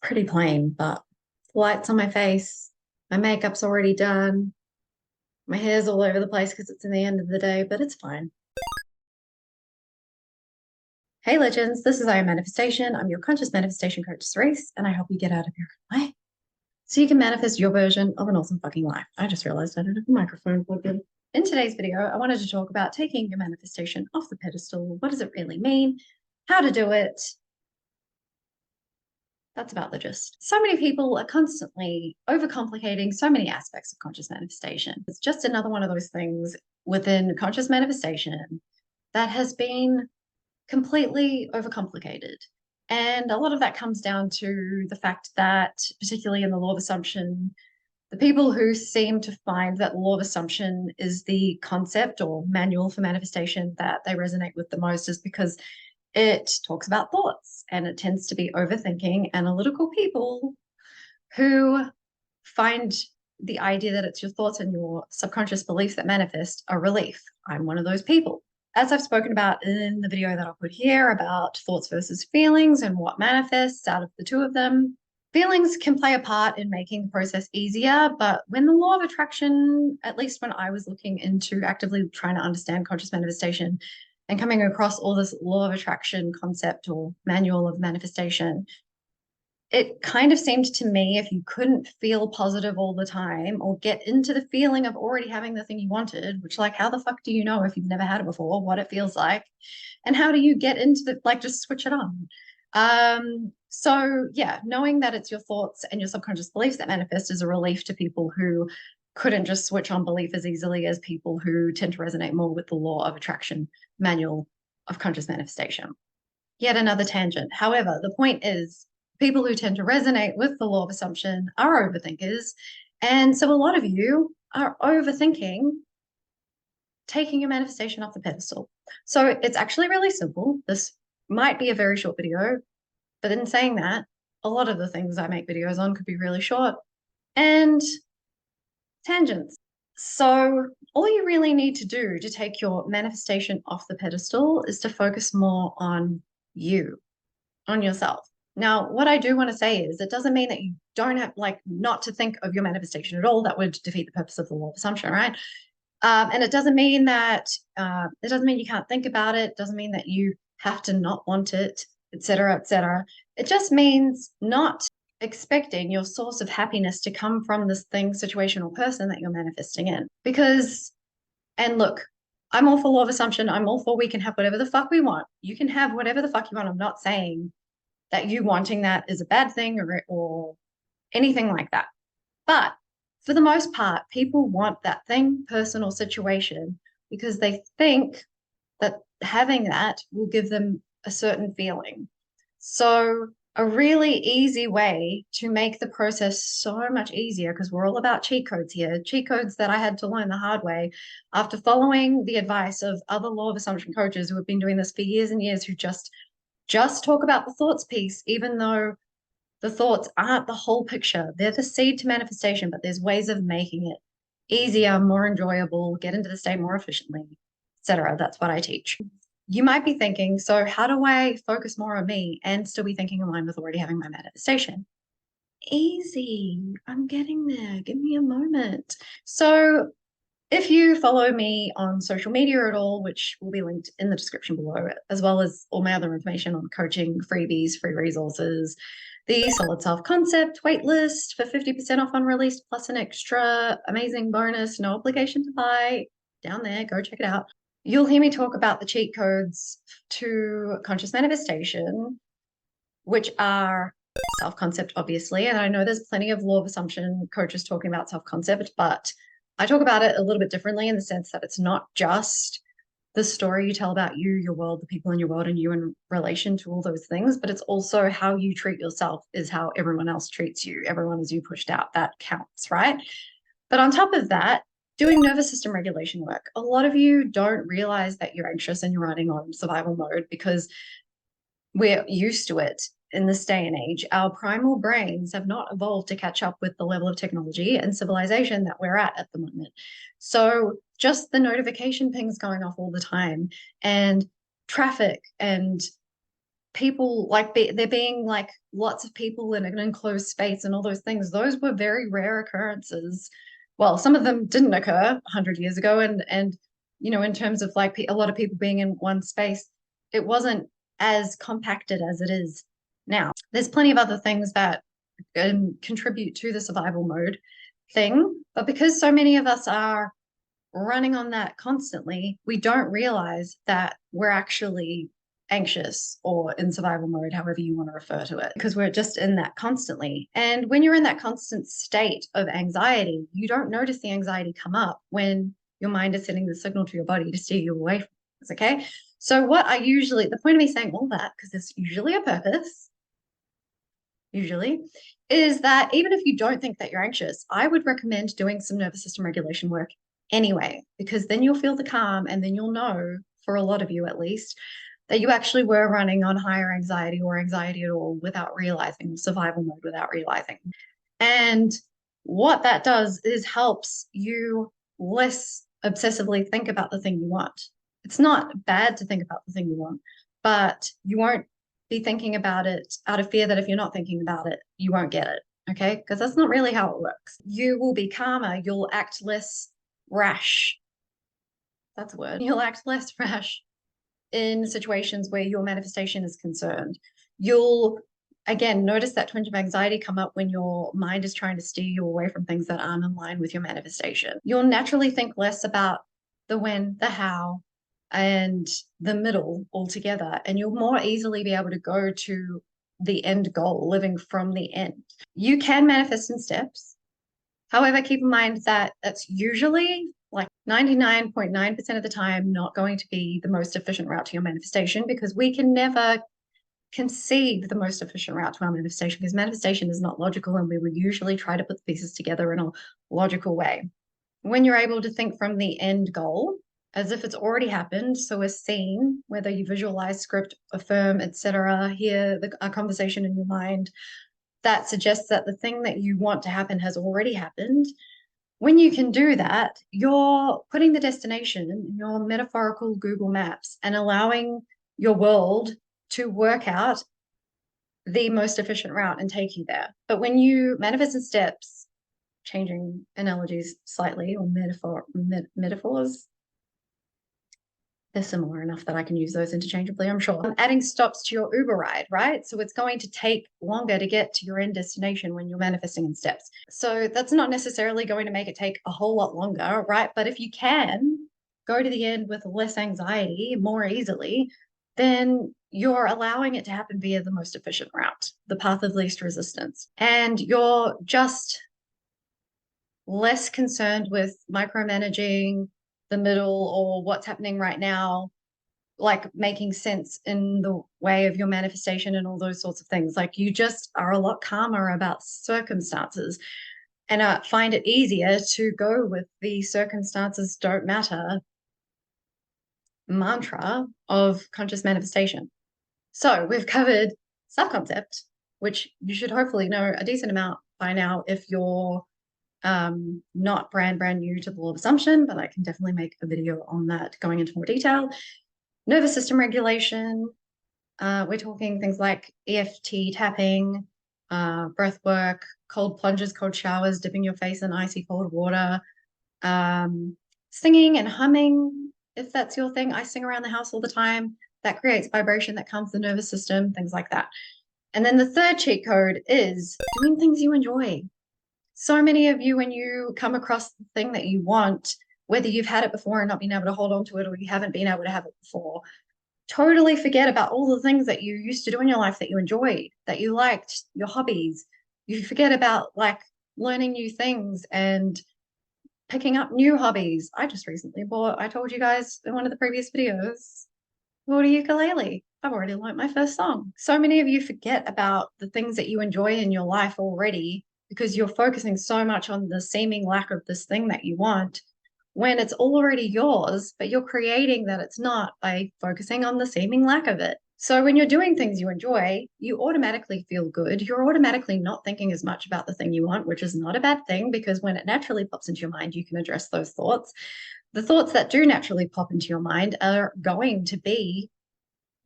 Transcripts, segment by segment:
pretty plain, but lights on my face, my makeup's already done, my hair's all over the place because it's in the end of the day, but it's fine. Hey legends, this is I Am Manifestation. I'm your conscious manifestation coach, Cerise, and I help you get out of your own way so you can manifest your version of an awesome fucking life. I just realized I don't have a microphone plugged in. In today's video, I wanted to talk about taking your manifestation off the pedestal. What does it really mean? How to do it? That's about the gist. So many people are constantly overcomplicating so many aspects of conscious manifestation. It's just another one of those things within conscious manifestation that has been completely overcomplicated. And a lot of that comes down to the fact that, particularly in the law of assumption, the people who seem to find that law of assumption is the concept or manual for manifestation that they resonate with the most is because it talks about thoughts, and it tends to be overthinking, analytical people who find the idea that it's your thoughts and your subconscious beliefs that manifest a relief. I'm one of those people. As I've spoken about in the video that I'll put here about thoughts versus feelings and what manifests out of the two of them, feelings can play a part in making the process easier, but when the law of attraction, at least when I was looking into actively trying to understand conscious manifestation, and coming across all this law of attraction concept or manual of manifestation, it kind of seemed to me if you couldn't feel positive all the time or get into the feeling of already having the thing you wanted, which, like, how the fuck do you know if you've never had it before, what it feels like? And how do you get into the, like, just switch it on? So yeah, knowing that it's your thoughts and your subconscious beliefs that manifest is a relief to people who couldn't just switch on belief as easily as people who tend to resonate more with the law of attraction manual of conscious manifestation. Yet another tangent. However, the point is people who tend to resonate with the law of assumption are overthinkers. And so a lot of you are overthinking taking your manifestation off the pedestal. So it's actually really simple. This might be a very short video, but in saying that, a lot of the things I make videos on could be really short and tangents. So all you really need to do to take your manifestation off the pedestal is to focus more on you, on yourself. Now, what I do want to say is it doesn't mean that you don't have, like, not to think of your manifestation at all. That would defeat the purpose of the law of assumption, right? And it doesn't mean that it doesn't mean you can't think about it. It doesn't mean that you have to not want it, etc., etc. It just means not expecting your source of happiness to come from this thing, situation, or person that you're manifesting in. Because, and look, I'm all for law of assumption. I'm all for we can have whatever the fuck we want. You can have whatever the fuck you want. I'm not saying that you wanting that is a bad thing or anything like that. But for the most part, people want that thing, person, or situation because they think that having that will give them a certain feeling. So a really easy way to make the process so much easier, because we're all about cheat codes here, cheat codes that I had to learn the hard way after following the advice of other law of assumption coaches who have been doing this for years and years, who just talk about the thoughts piece, even though the thoughts aren't the whole picture. They're the seed to manifestation, but there's ways of making it easier, more enjoyable, get into the state more efficiently, etc. That's what I teach. You might be thinking, so how do I focus more on me and still be thinking in line with already having my manifestation? Easy. I'm getting there. Give me a moment. So if you follow me on social media at all, which will be linked in the description below, as well as all my other information on coaching, freebies, free resources, the solid self-concept waitlist for 50% off unreleased, plus an extra amazing bonus, no obligation to buy, down there, go check it out. You'll hear me talk about the cheat codes to conscious manifestation, which are self-concept, obviously. And I know there's plenty of law of assumption coaches talking about self-concept, but I talk about it a little bit differently in the sense that it's not just the story you tell about you, your world, the people in your world, and you in relation to all those things, but it's also how you treat yourself is how everyone else treats you. Everyone is you pushed out, that counts, right? But on top of that, doing nervous system regulation work. A lot of you don't realize that you're anxious and you're running on survival mode because we're used to it in this day and age. Our primal brains have not evolved to catch up with the level of technology and civilization that we're at the moment. So just the notification pings going off all the time and traffic and people like there being like lots of people in an enclosed space and all those things, those were very rare occurrences. Well, some of them didn't occur 100 years ago, and in terms of like a lot of people being in one space, it wasn't as compacted as it is now. There's plenty of other things that contribute to the survival mode thing, but because so many of us are running on that constantly, we don't realize that we're actually anxious or in survival mode, however you want to refer to it, because we're just in that constantly. And when you're in that constant state of anxiety, you don't notice the anxiety come up when your mind is sending the signal to your body to steer you away from this. Okay. So the point of me saying all that, because there's usually a purpose, is that even if you don't think that you're anxious, I would recommend doing some nervous system regulation work anyway, because then you'll feel the calm, and then you'll know, for a lot of you at least, that you actually were running on higher anxiety or anxiety at all without realizing, survival mode without realizing. And what that does is helps you less obsessively think about the thing you want. It's not bad to think about the thing you want, but you won't be thinking about it out of fear that if you're not thinking about it, you won't get it. Okay. Because that's not really how it works. You will be calmer. You'll act less rash. That's a word. You'll act less rash in situations where your manifestation is concerned. You'll, again, notice that twinge of anxiety come up when your mind is trying to steer you away from things that aren't in line with your manifestation. You'll naturally think less about the when, the how, and the middle altogether, and you'll more easily be able to go to the end goal, living from the end. You can manifest in steps. However, keep in mind that that's usually like 99.9% of the time not going to be the most efficient route to your manifestation, because we can never conceive the most efficient route to our manifestation, because manifestation is not logical, and we would usually try to put the pieces together in a logical way. When you're able to think from the end goal as if it's already happened, so a scene, whether you visualize, script, affirm, etc., hear a conversation in your mind that suggests that the thing that you want to happen has already happened. When you can do that, you're putting the destination in your metaphorical Google Maps and allowing your world to work out the most efficient route and take you there. But when you manifest in steps, changing analogies slightly, or metaphors, they're similar enough that I can use those interchangeably, I'm sure. Adding stops to your Uber ride, right? So it's going to take longer to get to your end destination when you're manifesting in steps. So that's not necessarily going to make it take a whole lot longer, right? But if you can go to the end with less anxiety more easily, then you're allowing it to happen via the most efficient route, the path of least resistance. And you're just less concerned with micromanaging the middle or what's happening right now, like making sense in the way of your manifestation and all those sorts of things. Like you just are a lot calmer about circumstances, and find it easier to go with the circumstances don't matter mantra of conscious manifestation. So we've covered self-concept, which you should hopefully know a decent amount by now if you're not brand new to the law of assumption, but I can definitely make a video on that going into more detail. Nervous system regulation. We're talking things like EFT tapping, breath work, cold plunges, cold showers, dipping your face in icy cold water, singing and humming, if that's your thing. I sing around the house all the time. That creates vibration that calms the nervous system, things like that. And then the third cheat code is doing things you enjoy. So many of you, when you come across the thing that you want, whether you've had it before and not been able to hold on to it, or you haven't been able to have it before, totally forget about all the things that you used to do in your life that you enjoyed, that you liked, your hobbies. You forget about like learning new things and picking up new hobbies. I just recently bought, I told you guys in one of the previous videos, bought a ukulele. I've already learned my first song. So many of you forget about the things that you enjoy in your life already because you're focusing so much on the seeming lack of this thing that you want when it's already yours, but you're creating that it's not by focusing on the seeming lack of it. So when you're doing things you enjoy, you automatically feel good. You're automatically not thinking as much about the thing you want, which is not a bad thing, because when it naturally pops into your mind, you can address those thoughts. The thoughts that do naturally pop into your mind are going to be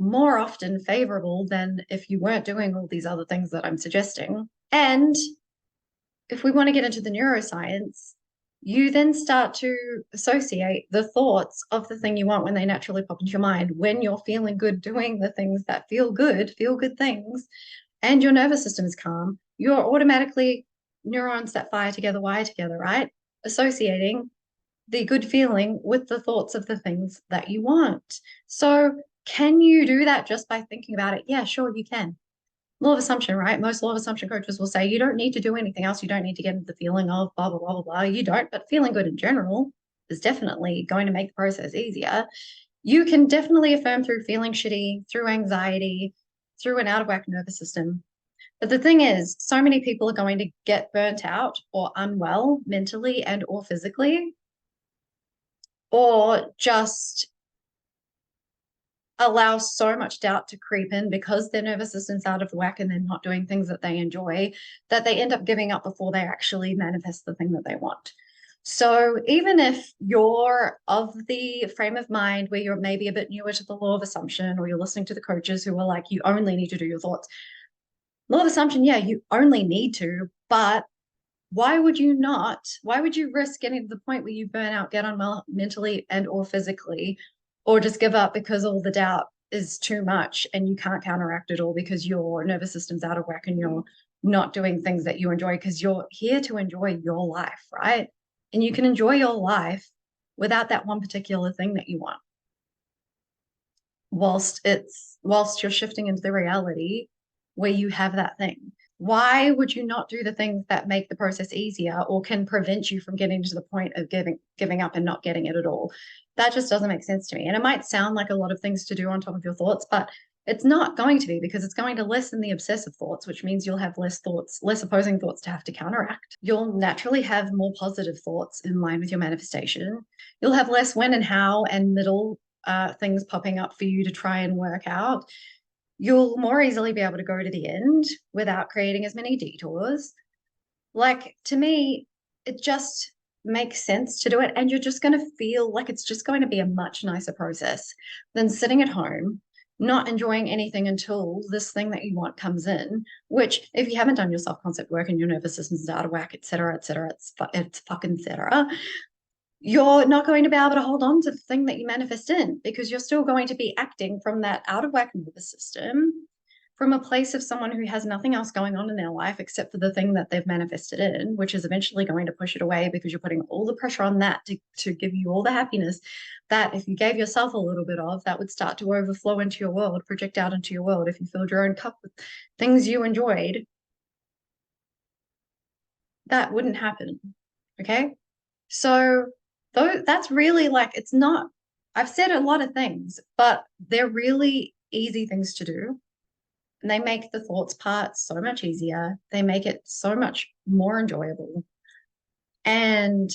more often favorable than if you weren't doing all these other things that I'm suggesting. And if we want to get into the neuroscience, you then start to associate the thoughts of the thing you want when they naturally pop into your mind. When you're feeling good doing the things that feel good things, and your nervous system is calm, you're automatically neurons that fire together, wire together, right? Associating the good feeling with the thoughts of the things that you want. So, can you do that just by thinking about it? Yeah, sure, you can. Law of assumption, right? Most law of assumption coaches will say you don't need to do anything else. You don't need to get into the feeling of blah, blah, blah, blah, blah. You don't, but feeling good in general is definitely going to make the process easier. You can definitely affirm through feeling shitty, through anxiety, through an out of whack nervous system. But the thing is, so many people are going to get burnt out or unwell mentally and or physically, or just allow so much doubt to creep in because their nervous system's out of whack and they're not doing things that they enjoy, that they end up giving up before they actually manifest the thing that they want. So even if you're of the frame of mind where you're maybe a bit newer to the law of assumption, or you're listening to the coaches who are like, you only need to do your thoughts. Law of assumption, yeah, you only need to, but why would you not? Why would you risk getting to the point where you burn out, get unwell mentally and or physically, or just give up because all the doubt is too much and you can't counteract it all because your nervous system's out of whack and you're not doing things that you enjoy, because you're here to enjoy your life, right? And you can enjoy your life without that one particular thing that you want, whilst you're shifting into the reality where you have that thing. Why would you not do the things that make the process easier or can prevent you from getting to the point of giving up and not getting it at all? That just doesn't make sense to me. And it might sound like a lot of things to do on top of your thoughts, but it's not going to be, because it's going to lessen the obsessive thoughts, which means you'll have less thoughts, less opposing thoughts to have to counteract. You'll naturally have more positive thoughts in line with your manifestation. You'll have less when and how and middle things popping up for you to try and work out. You'll more easily be able to go to the end without creating as many detours. Like, to me, it just makes sense to do it. And you're just going to feel like it's just going to be a much nicer process than sitting at home, not enjoying anything until this thing that you want comes in, which if you haven't done your self-concept work and your nervous system's out of whack, et cetera, it's fucking et cetera, you're not going to be able to hold on to the thing that you manifest in, because you're still going to be acting from that out of whack nervous system, from a place of someone who has nothing else going on in their life except for the thing that they've manifested in, which is eventually going to push it away because you're putting all the pressure on that to give you all the happiness that if you gave yourself a little bit of, that would start to overflow into your world, project out into your world. If you filled your own cup with things you enjoyed, that wouldn't happen. Okay. So that's really, like, it's not, I've said a lot of things, but they're really easy things to do. And they make the thoughts part so much easier. They make it so much more enjoyable. And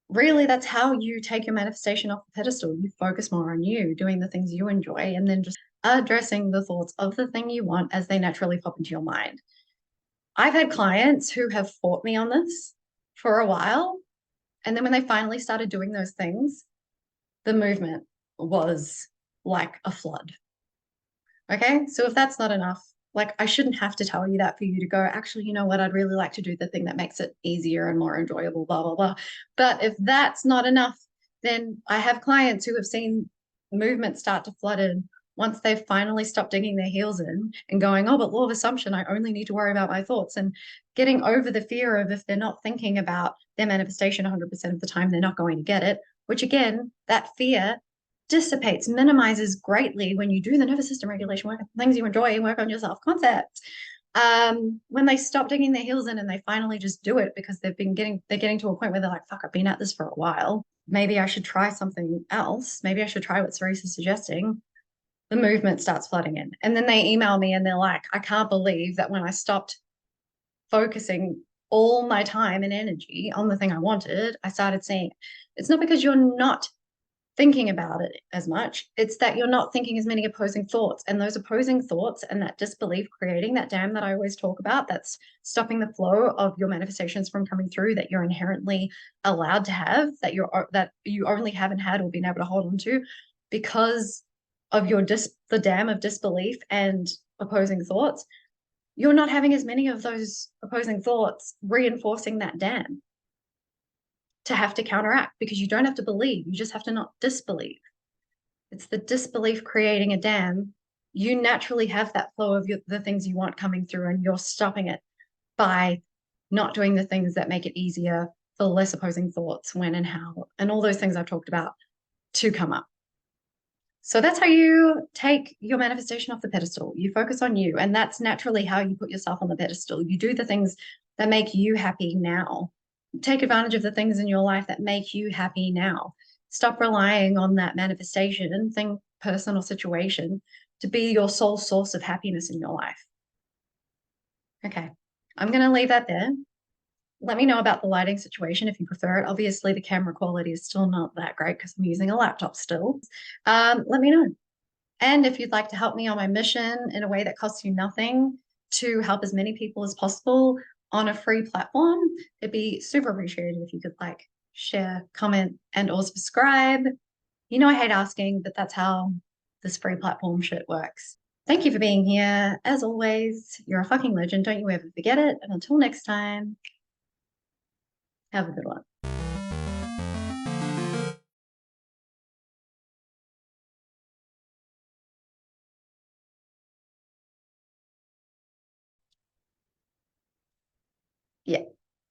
really, that's how you take your manifestation off the pedestal. You focus more on you, doing the things you enjoy, and then just addressing the thoughts of the thing you want as they naturally pop into your mind. I've had clients who have fought me on this for a while. And then when they finally started doing those things, the movement was like a flood. Okay. So if that's not enough, like, I shouldn't have to tell you that for you to go, actually, you know what? I'd really like to do the thing that makes it easier and more enjoyable, blah, blah, blah. But if that's not enough, then I have clients who have seen movement start to flood in once they've finally stopped digging their heels in and going, oh, but law of assumption, I only need to worry about my thoughts, and getting over the fear of, if they're not thinking about their manifestation 100% of the time, they're not going to get it, which again, that fear dissipates, minimizes greatly when you do the nervous system regulation work, things you enjoy, and work on your self-concept. When they stop digging their heels in and they finally just do it because they're getting to a point where they're like, fuck, I've been at this for a while. Maybe I should try something else. Maybe I should try what Cerise is suggesting. The movement starts flooding in. And then they email me and they're like, I can't believe that when I stopped focusing all my time and energy on the thing I wanted, I started seeing it. It's not because you're not thinking about it as much. It's that you're not thinking as many opposing thoughts, and those opposing thoughts and that disbelief creating that dam that I always talk about, that's stopping the flow of your manifestations from coming through, that you're inherently allowed to have, that you only haven't had or been able to hold on to because of the dam of disbelief and opposing thoughts, you're not having as many of those opposing thoughts reinforcing that dam to have to counteract, because you don't have to believe, you just have to not disbelieve. It's the disbelief creating a dam. You naturally have that flow of the things you want coming through, and you're stopping it by not doing the things that make it easier for less opposing thoughts, when and how, and all those things I've talked about to come up. So that's how you take your manifestation off the pedestal. You focus on you, and that's naturally how you put yourself on the pedestal. You do the things that make you happy now. Take advantage of the things in your life that make you happy now. Stop relying on that manifestation thing, person, or situation to be your sole source of happiness in your life. Okay, I'm going to leave that there. Let me know about the lighting situation if you prefer it. Obviously, the camera quality is still not that great because I'm using a laptop still. Let me know. And if you'd like to help me on my mission in a way that costs you nothing to help as many people as possible on a free platform, it'd be super appreciated if you could like, share, comment, and or subscribe. You know, I hate asking, but that's how this free platform shit works. Thank you for being here. As always, you're a fucking legend. Don't you ever forget it. And until next time, have a good one. Yeah.